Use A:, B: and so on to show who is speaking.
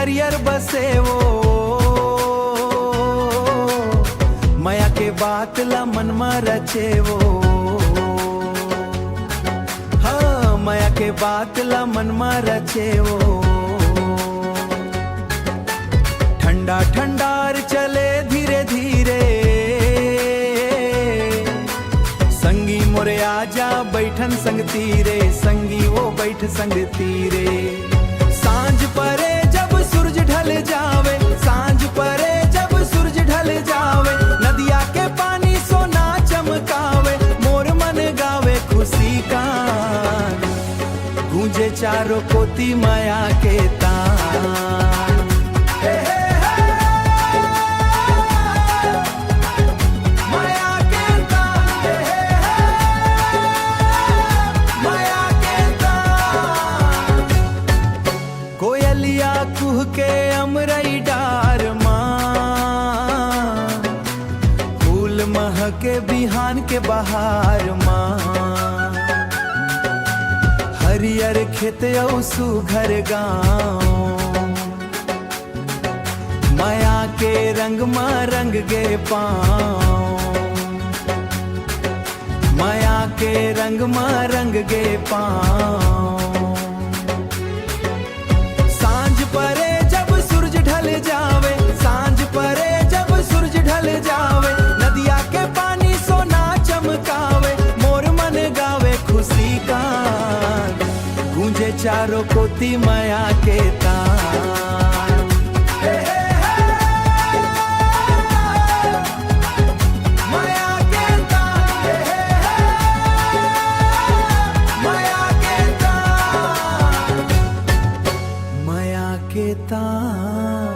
A: हरियर बसे वो, माया के बात ला मन में रचे वो, हाँ माया के बात ला मन में रचे वो। ठंडा ठंडार चले धीरे धीरे, संगी मोरे आजा बैठन संग तीरे, संगी वो बैठ संग तीरे। सांझ परे जब सूरज ढल जावे, सांझ परे जब सूरज ढल जावे, नदिया के पानी सोना चमकावे, मोर मन गावे खुशी का, गूंजे चारों कोती माया के तान। कोयलिया कुह के अमरई डार माँ, फूल महके बिहान के बहार माँ, हरियर खेत औ सुघर गाँव, माया के रंग माँ रंग गे पाँव, माया के रंग माँ रंग गे पाँव। परे जब सूरज ढल जावे, सांझ परे जब सूरज ढल जावे, नदिया के पानी सोना चमकावे, मोर मन गावे खुशी का, गूंजे चारों कोती माया के तान। माया के तान, माया के तान, माया के तान।